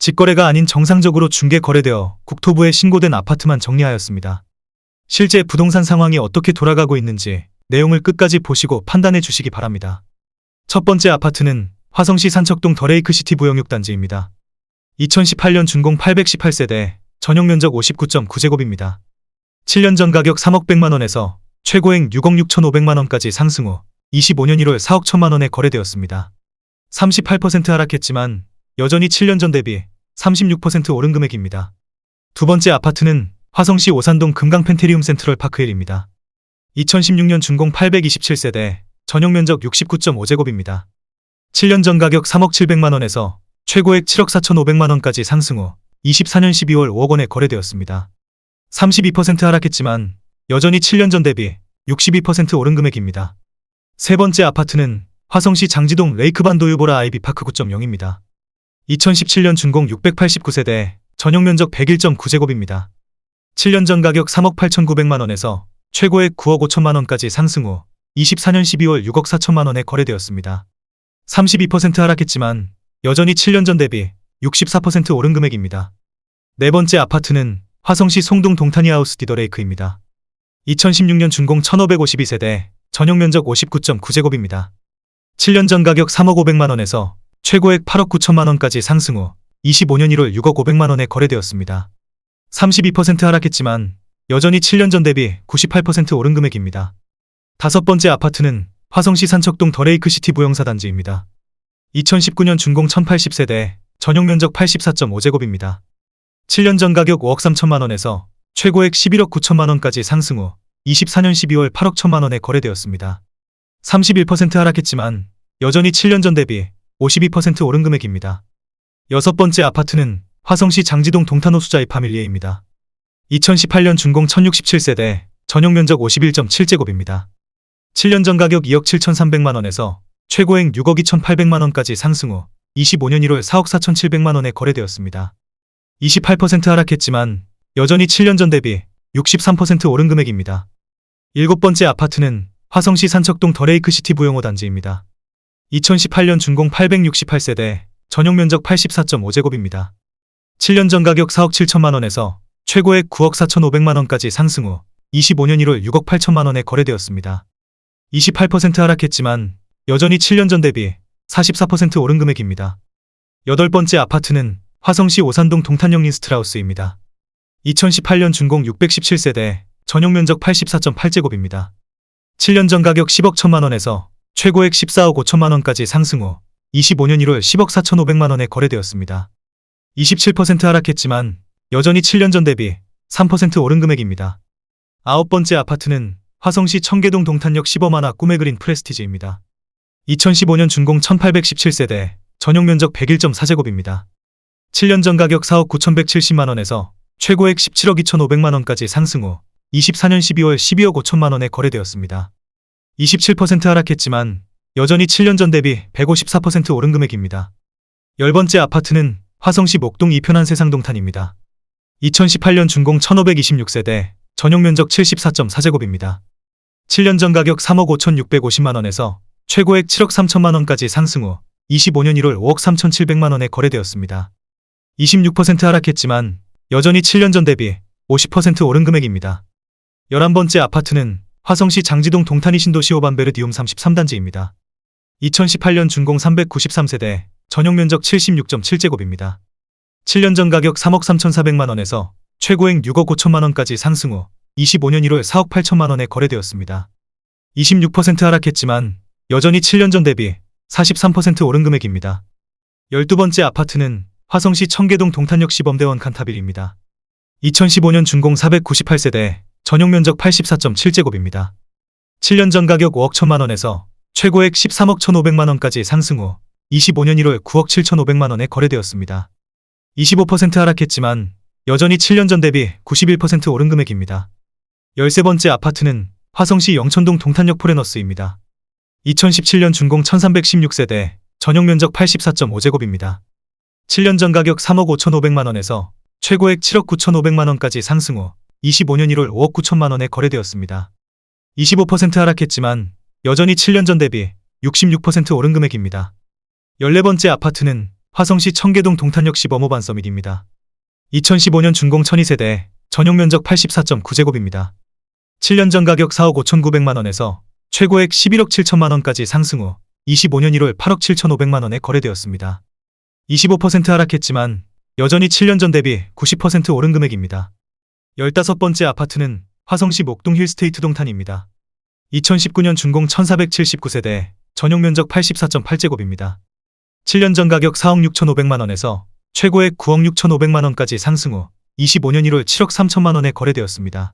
직거래가 아닌 정상적으로 중개 거래되어 국토부에 신고된 아파트만 정리하였습니다. 실제 부동산 상황이 어떻게 돌아가고 있는지 내용을 끝까지 보시고 판단해 주시기 바랍니다. 첫 번째 아파트는 화성시 산척동 더레이크시티 부영육단지입니다. 2018년 준공 818세대, 전용면적 59.9제곱입니다. 7년 전 가격 3억 100만원에서 최고액 6억 6,500만원까지 상승 후 25년 1월 4억 1천만원에 거래되었습니다. 38% 하락했지만 여전히 7년 전 대비 36% 오른 금액입니다. 두 번째 아파트는 화성시 오산동 금강펜테리움 센트럴파크힐입니다. 2016년 준공 827세대, 전용면적 69.5제곱입니다. 7년 전 가격 3억 700만원에서 최고액 7억 4,500만원까지 상승 후 24년 12월 5억 원에 거래되었습니다. 32% 하락했지만 여전히 7년 전 대비 62% 오른 금액입니다. 세 번째 아파트는 화성시 장지동 레이크반도유보라 아이비파크 9.0입니다. 2017년 준공 689세대, 전용면적 101.9제곱입니다. 7년 전 가격 3억 8,900만원에서 최고액 9억 5천만원까지 상승 후 24년 12월 6억 4천만원에 거래되었습니다. 32% 하락했지만 여전히 7년 전 대비 64% 오른 금액입니다. 네 번째 아파트는 화성시 송동 동타니하우스 디더레이크입니다. 2016년 준공 1552세대, 전용면적 59.9제곱입니다. 7년 전 가격 3억 500만원에서 최고액 8억 9천만원까지 상승 후 25년 1월 6억 500만원에 거래되었습니다. 32% 하락했지만 여전히 7년 전 대비 98% 오른 금액입니다. 다섯 번째 아파트는 화성시 산척동 더레이크시티 부영사단지입니다. 2019년 준공 1080세대, 전용면적 84.5제곱입니다. 7년 전 가격 5억 3천만원에서 최고액 11억 9천만원까지 상승 후 24년 12월 8억 1천만원에 거래되었습니다. 31% 하락했지만 여전히 7년 전 대비 52% 오른 금액입니다. 여섯 번째 아파트는 화성시 장지동 동탄호수자이 파밀리에입니다. 2018년 준공 1067세대, 전용면적 51.7제곱입니다. 7년 전 가격 2억 7,300만원에서 최고액 6억 2,800만원까지 상승 후 25년 1월 4억 4,700만원에 거래되었습니다. 28% 하락했지만 여전히 7년 전 대비 63% 오른 금액입니다. 일곱 번째 아파트는 화성시 산척동 더레이크시티 부영호 단지입니다. 2018년 준공 868세대, 전용면적 84.5제곱입니다. 7년 전 가격 4억 7천만원에서 최고액 9억 4,500만원까지 상승 후 25년 1월 6억 8천만원에 거래되었습니다. 28% 하락했지만 여전히 7년 전 대비 44% 오른 금액입니다. 여덟 번째 아파트는 화성시 오산동 동탄역 린스트라우스입니다. 2018년 준공 617세대, 전용면적 84.8제곱입니다. 7년 전 가격 10억 1천만원에서 최고액 14억 5천만원까지 상승 후 25년 1월 10억 4,500만원에 거래되었습니다. 27% 하락했지만 여전히 7년 전 대비 3% 오른 금액입니다. 아홉 번째 아파트는 화성시 청계동 동탄역 15만화 꿈의 그린 프레스티지입니다. 2015년 준공 1817세대, 전용면적 101.4제곱입니다. 7년 전 가격 4억 9,170만원에서 최고액 17억 2,500만원까지 상승 후 24년 12월 12억 5천만원에 거래되었습니다. 27% 하락했지만 여전히 7년 전 대비 154% 오른 금액입니다. 열 번째 아파트는 화성시 목동 이편한 세상동탄입니다. 2018년 준공 1526세대, 전용면적 74.4제곱입니다. 7년 전 가격 3억 5,650만원에서 최고액 7억 3천만원까지 상승 후 25년 1월 5억 3,700만원에 거래되었습니다. 26% 하락했지만 여전히 7년 전 대비 50% 오른 금액입니다. 11번째 아파트는 화성시 장지동 동탄이 신도시 오반베르디움 33단지입니다. 2018년 준공 393세대, 전용면적 76.7제곱입니다. 7년 전 가격 3억 3,400만원에서 최고액 6억 5천만원까지 상승 후 25년 1월 4억 8천만원에 거래되었습니다. 26% 하락했지만 여전히 7년 전 대비 43% 오른 금액입니다. 12번째 아파트는 화성시 청계동 동탄역 시범대원 칸타빌입니다. 2015년 준공 498세대, 전용면적 84.7제곱입니다. 7년 전 가격 5억 1천만원에서 최고액 13억 1,500만원까지 상승 후 25년 1월 9억 7,500만원에 거래되었습니다. 25% 하락했지만 여전히 7년 전 대비 91% 오른 금액입니다. 13번째 아파트는 화성시 영천동 동탄역 포레너스입니다. 2017년 준공 1316세대, 전용면적 84.5제곱입니다. 7년 전 가격 3억 5,500만원에서 최고액 7억 9,500만원까지 상승 후 25년 1월 5억 9천만원에 거래되었습니다. 25% 하락했지만 여전히 7년 전 대비 66% 오른 금액입니다. 14번째 아파트는 화성시 청계동 동탄역 시범호반 서밋입니다. 2015년 준공 1200세대, 전용면적 84.9제곱입니다. 7년 전 가격 4억 5,900만원에서 최고액 11억 7천만원까지 상승 후 25년 1월 8억 7,500만원에 거래되었습니다. 25% 하락했지만 여전히 7년 전 대비 90% 오른 금액입니다. 15번째 아파트는 화성시 목동 힐스테이트 동탄입니다. 2019년 준공 1479세대, 전용면적 84.8제곱입니다. 7년 전 가격 4억 6,500만원에서 최고액 9억 6,500만원까지 상승 후 25년 1월 7억 3천만원에 거래되었습니다.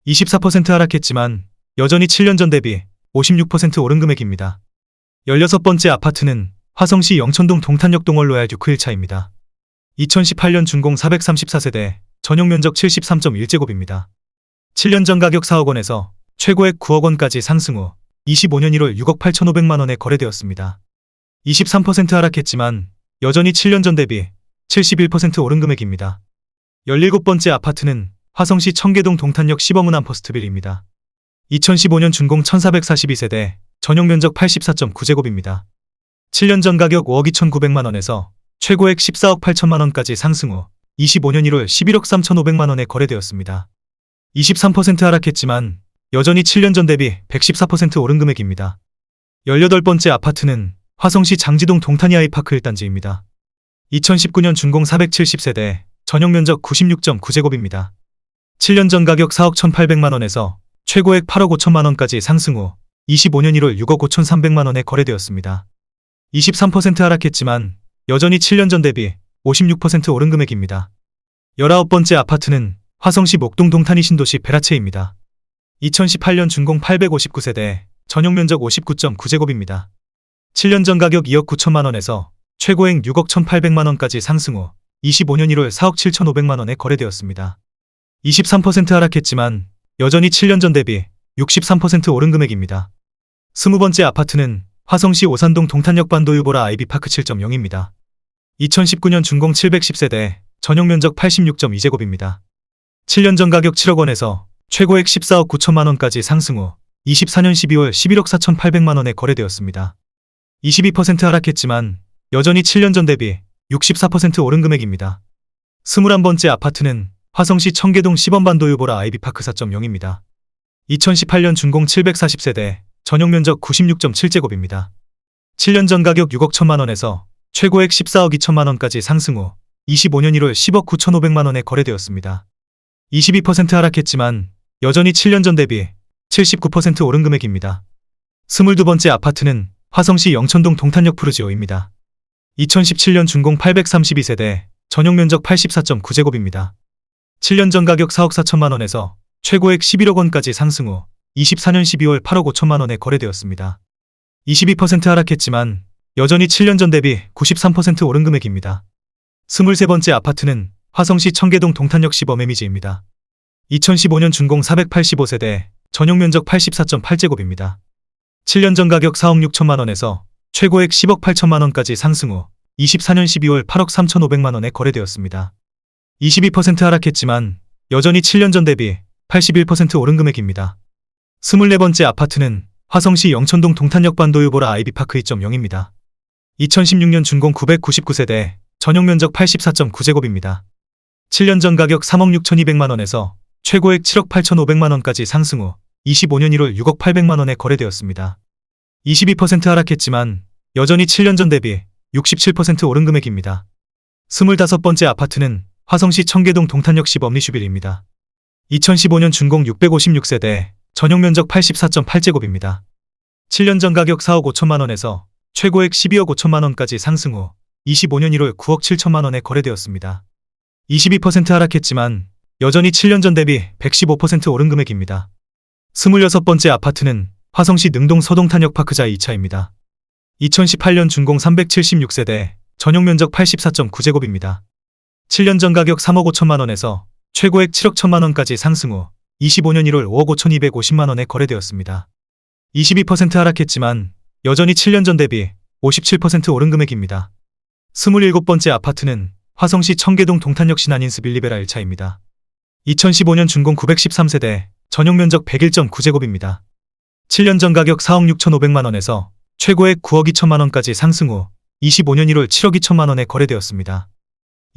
24% 하락했지만 여전히 7년 전 대비 56% 오른 금액입니다. 16번째 아파트는 화성시 영천동 동탄역 동월 로얄 듀크 1차입니다. 2018년 준공 434세대, 전용면적 73.1제곱입니다. 7년 전 가격 4억 원에서 최고액 9억 원까지 상승 후 25년 1월 6억 8,500만원에 거래되었습니다. 23% 하락했지만 여전히 7년 전 대비 71% 오른 금액입니다. 17번째 아파트는 화성시 청계동 동탄역 시범은 암퍼스트빌입니다. 2015년 준공 1442세대, 전용면적 84.9제곱입니다. 7년 전 가격 5억 2,900만원에서 최고액 14억 8천만원까지 상승 후 25년 1월 11억 3,500만원에 거래되었습니다. 23% 하락했지만 여전히 7년 전 대비 114% 오른 금액입니다. 18번째 아파트는 화성시 장지동 동탄이 아이파크 1단지입니다. 2019년 준공 470세대, 전용면적 96.9제곱입니다. 7년 전 가격 4억 1,800만원에서 최고액 8억 5천만원까지 상승 후 25년 1월 6억 5,300만원에 거래되었습니다. 23% 하락했지만 여전히 7년 전 대비 56% 오른 금액입니다. 19번째 아파트는 화성시 목동 동탄이 신도시 베라체입니다. 2018년 준공 859세대, 전용면적 59.9제곱입니다. 7년 전 가격 2억 9천만원에서 최고액 6억 1,800만원까지 상승 후 25년 1월 4억 7,500만원에 거래되었습니다. 23% 하락했지만 여전히 7년 전 대비 63% 오른 금액입니다. 20번째 아파트는 화성시 오산동 동탄역 반도유보라 아이비파크 7.0입니다. 2019년 준공 710세대, 전용면적 86.2제곱입니다. 7년 전 가격 7억 원에서 최고액 14억 9천만원까지 상승 후 24년 12월 11억 4,800만원에 거래되었습니다. 22% 하락했지만 여전히 7년 전 대비 64% 오른 금액입니다. 21번째 아파트는 화성시 청계동 시범반도유보라 아이비파크 4.0입니다. 2018년 준공 740세대, 전용면적 96.7제곱입니다. 7년 전 가격 6억 1천만원에서 최고액 14억 2천만원까지 상승 후 25년 1월 10억 9,500만원에 거래되었습니다. 22% 하락했지만 여전히 7년 전 대비 79% 오른 금액입니다. 22번째 아파트는 화성시 영천동 동탄역 푸르지오입니다. 2017년 준공 832세대, 전용면적 84.9제곱입니다. 7년 전 가격 4억 4천만원에서 최고액 11억 원까지 상승 후 24년 12월 8억 5천만원에 거래되었습니다. 22% 하락했지만 여전히 7년 전 대비 93% 오른 금액입니다. 23번째 아파트는 화성시 청계동 동탄역 시범 에미지입니다. 2015년 준공 485세대, 전용면적 84.8제곱입니다. 7년 전 가격 4억 6천만원에서 최고액 10억 8천만원까지 상승 후 24년 12월 8억 3,500만원에 거래되었습니다. 22% 하락했지만 여전히 7년 전 대비 81% 오른 금액입니다. 24번째 아파트는 화성시 영천동 동탄역 반도유보라 아이비파크 2.0입니다. 2016년 준공 999세대, 전용면적 84.9제곱입니다. 7년 전 가격 3억 6,200만원에서 최고액 7억 8,500만원까지 상승 후 25년 1월 6억 800만원에 거래되었습니다. 22% 하락했지만 여전히 7년 전 대비 67% 오른 금액입니다. 25번째 아파트는 화성시 청계동 동탄역 시범 리슈빌입니다. 2015년 준공 656세대, 전용면적 84.8제곱입니다. 7년 전 가격 4억 5천만원에서 최고액 12억 5천만원까지 상승 후 25년 1월 9억 7천만원에 거래되었습니다. 22% 하락했지만 여전히 7년 전 대비 115% 오른 금액입니다. 26번째 아파트는 화성시 능동 서동탄역 파크자 2차입니다. 2018년 준공 376세대, 전용면적 84.9제곱입니다. 7년 전 가격 3억 5천만원에서 최고액 7억 1천만원까지 상승 후 25년 1월 5억 5,250만원에 거래되었습니다. 22% 하락했지만 여전히 7년 전 대비 57% 오른 금액입니다. 27번째 아파트는 화성시 청계동 동탄역 신한인스 빌리베라 1차입니다. 2015년 준공 913세대, 전용면적 101.9제곱입니다. 7년 전 가격 4억 6,500만원에서 최고액 9억 2천만원까지 상승 후 25년 1월 7억 2천만 원에 거래되었습니다.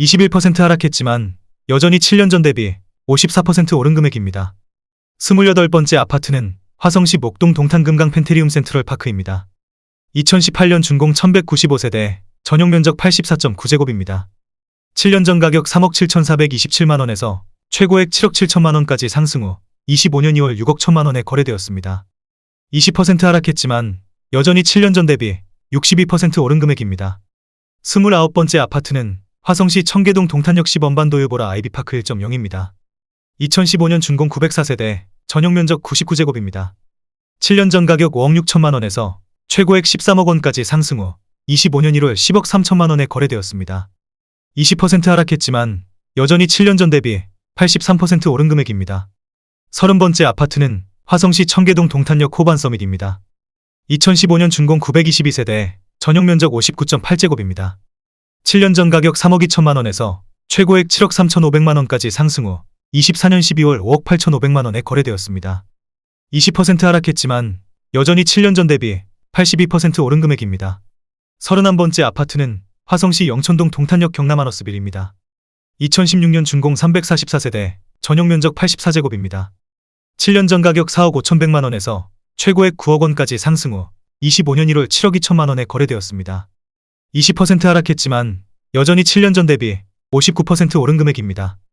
21% 하락했지만 여전히 7년 전 대비 54% 오른 금액입니다. 28번째 아파트는 화성시 목동 동탄금강 펜테리움 센트럴파크입니다. 2018년 준공 1195세대, 전용 면적 84.9제곱입니다. 7년 전 가격 3억 7,427만 원에서 최고액 7억 7천만 원까지 상승 후 25년 2월 6억 1천만 원에 거래되었습니다. 20% 하락했지만 여전히 7년 전 대비 62% 오른 금액입니다. 29번째 아파트는 화성시 청계동 동탄역 10원반 도유보라 아이비파크 1.0입니다. 2015년 준공 904세대, 전용 면적 99제곱입니다. 7년 전 가격 5억 6천만 원에서 최고액 13억 원까지 상승 후 25년 1월 10억 3천만 원에 거래되었습니다. 20% 하락했지만 여전히 7년 전 대비 83% 오른 금액입니다. 30번째 아파트는 화성시 청계동 동탄역 호반 서밋입니다. 2015년 준공 922세대, 전용 면적 59.8제곱입니다. 7년 전 가격 3억 2천만 원에서 최고액 7억 3,500만 원까지 상승 후 24년 12월 5억 8,500만 원에 거래되었습니다. 20% 하락했지만 여전히 7년 전 대비 82% 오른 금액입니다. 31번째 아파트는 화성시 영천동 동탄역 경남하너스빌입니다. 2016년 준공 344세대, 전용 면적 84제곱입니다. 7년 전 가격 4억 5,100만 원에서 최고액 9억 원까지 상승 후 25년 1월 7억 2천만 원에 거래되었습니다. 20% 하락했지만 여전히 7년 전 대비 59% 오른 금액입니다.